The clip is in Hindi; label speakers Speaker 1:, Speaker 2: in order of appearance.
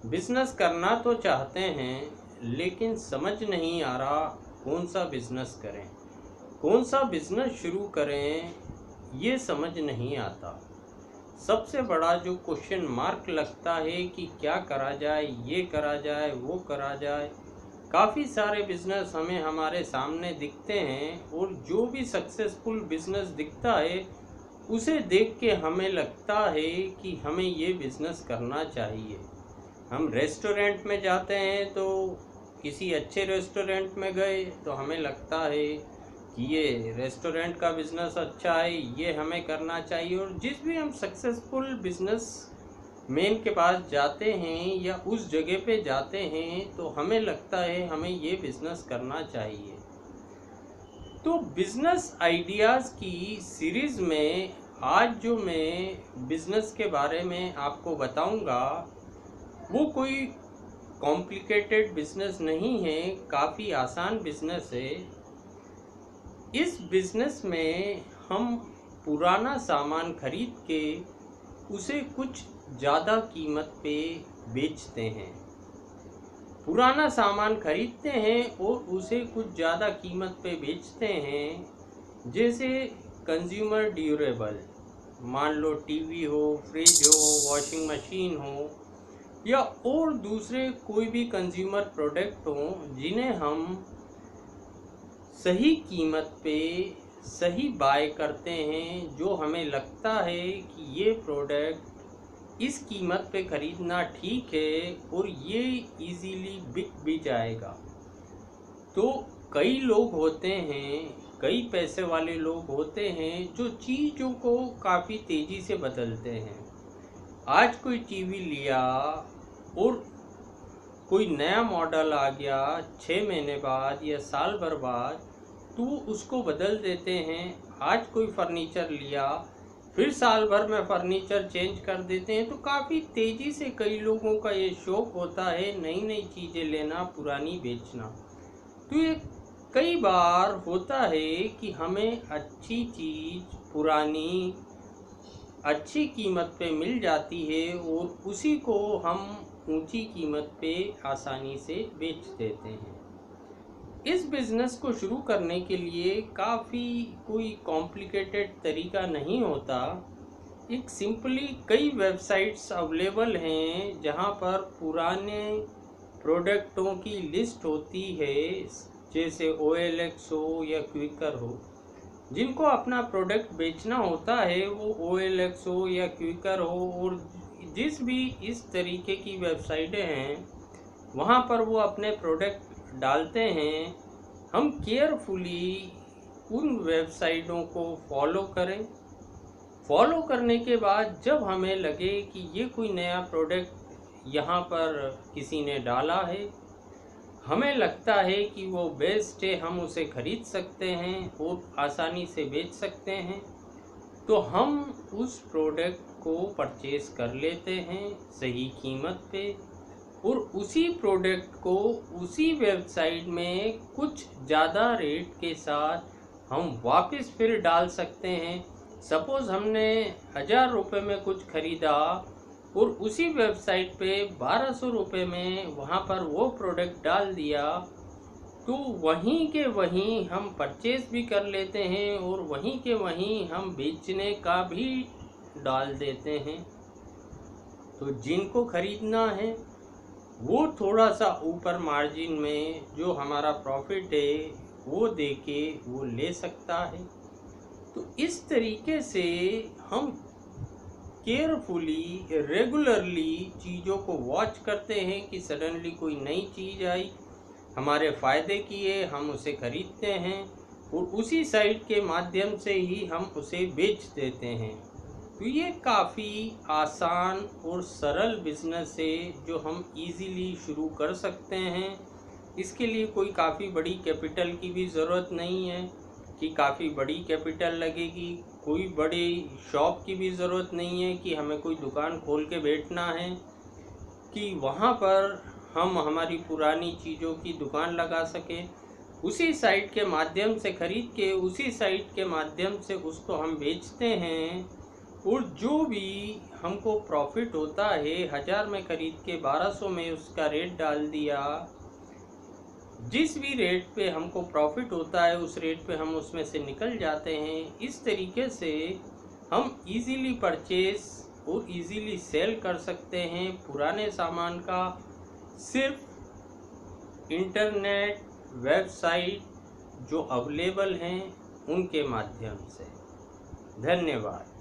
Speaker 1: बिजनेस करना तो चाहते हैं लेकिन समझ नहीं आ रहा कौन सा बिजनेस करें, कौन सा बिजनेस शुरू करें, ये समझ नहीं आता। सबसे बड़ा जो क्वेश्चन मार्क लगता है कि क्या करा जाए, ये करा जाए, वो करा जाए। काफ़ी सारे बिजनेस हमें हमारे सामने दिखते हैं और जो भी सक्सेसफुल बिजनेस दिखता है उसे देख के हमें लगता है कि हमें ये बिजनेस करना चाहिए। हम रेस्टोरेंट में जाते हैं तो किसी अच्छे रेस्टोरेंट में गए तो हमें लगता है कि ये रेस्टोरेंट का बिज़नेस अच्छा है, ये हमें करना चाहिए। और जिस भी हम सक्सेसफुल बिजनेस मैन के पास जाते हैं या उस जगह पे जाते हैं तो हमें लगता है हमें ये बिज़नेस करना चाहिए। तो बिज़नेस आइडियाज़ की सीरीज़ में आज जो मैं बिज़नेस के बारे में आपको बताऊंगा वो कोई कॉम्प्लिकेटेड बिजनेस नहीं है, काफ़ी आसान बिजनेस है। इस बिजनेस में हम पुराना सामान खरीद के उसे कुछ ज़्यादा कीमत पे बेचते हैं। पुराना सामान खरीदते हैं और उसे कुछ ज़्यादा कीमत पे बेचते हैं। जैसे कंज्यूमर ड्यूरेबल, मान लो टीवी हो, फ्रिज हो, वॉशिंग मशीन हो या और दूसरे कोई भी कंज्यूमर प्रोडक्ट हो जिन्हें हम सही कीमत पे सही बाय करते हैं, जो हमें लगता है कि ये प्रोडक्ट इस कीमत पे ख़रीदना ठीक है और ये इजीली बिक भी जाएगा। तो कई लोग होते हैं, कई पैसे वाले लोग होते हैं जो चीज़ों को काफ़ी तेज़ी से बदलते हैं। आज कोई टीवी लिया और कोई नया मॉडल आ गया 6 महीने बाद या साल भर बाद, तो उसको बदल देते हैं। आज कोई फर्नीचर लिया, फिर साल भर में फर्नीचर चेंज कर देते हैं। तो काफ़ी तेज़ी से कई लोगों का ये शौक़ होता है नई नई चीज़ें लेना, पुरानी बेचना। तो ये कई बार होता है कि हमें अच्छी चीज़ पुरानी अच्छी कीमत पे मिल जाती है और उसी को हम ऊंची कीमत पे आसानी से बेच देते हैं। इस बिज़नेस को शुरू करने के लिए काफ़ी कोई कॉम्प्लिकेटेड तरीका नहीं होता। एक सिंपली कई वेबसाइट्स अवेलेबल हैं जहां पर पुराने प्रोडक्टों की लिस्ट होती है, जैसे OLX हो या क्विकर हो। जिनको अपना प्रोडक्ट बेचना होता है वो OLX हो या क्विकर हो और जिस भी इस तरीके की वेबसाइटें हैं वहाँ पर वो अपने प्रोडक्ट डालते हैं। हम केयरफुली उन वेबसाइटों को फॉलो करें। फॉलो करने के बाद जब हमें लगे कि ये कोई नया प्रोडक्ट यहाँ पर किसी ने डाला है, हमें लगता है कि वो बेस्ट है, हम उसे ख़रीद सकते हैं और आसानी से बेच सकते हैं, तो हम उस प्रोडक्ट को परचेज़ कर लेते हैं सही कीमत पे और उसी प्रोडक्ट को उसी वेबसाइट में कुछ ज़्यादा रेट के साथ हम वापस फिर डाल सकते हैं। सपोज़ हमने 1000 रुपये में कुछ ख़रीदा और उसी वेबसाइट पे 1200 रुपये में वहाँ पर वो प्रोडक्ट डाल दिया, तो वहीं के वहीं हम परचेज़ भी कर लेते हैं और वहीं के वहीं हम बेचने का भी डाल देते हैं। तो जिनको ख़रीदना है वो थोड़ा सा ऊपर मार्जिन में जो हमारा प्रॉफिट है वो दे के वो ले सकता है। तो इस तरीके से हम केयरफुली रेगुलरली चीज़ों को वॉच करते हैं कि सडनली कोई नई चीज़ आई, हमारे फ़ायदे की है, हम उसे ख़रीदते हैं और उसी साइट के माध्यम से ही हम उसे बेच देते हैं। तो ये काफ़ी आसान और सरल बिज़नेस है जो हम इजीली शुरू कर सकते हैं। इसके लिए कोई काफ़ी बड़ी कैपिटल की भी ज़रूरत नहीं है कि काफ़ी बड़ी कैपिटल लगेगी। कोई बड़ी शॉप की भी ज़रूरत नहीं है कि हमें कोई दुकान खोल के बैठना है कि वहाँ पर हम हमारी पुरानी चीज़ों की दुकान लगा सकें। उसी साइट के माध्यम से ख़रीद के उसी साइट के माध्यम से उसको हम बेचते हैं और जो भी हमको प्रॉफिट होता है 1000 में खरीद के 1200 में उसका रेट डाल दिया। जिस भी रेट पे हमको प्रॉफिट होता है उस रेट पे हम उसमें से निकल जाते हैं। इस तरीके से हम इजीली परचेस और इजीली सेल कर सकते हैं पुराने सामान का, सिर्फ इंटरनेट वेबसाइट जो अवेलेबल हैं उनके माध्यम से। धन्यवाद।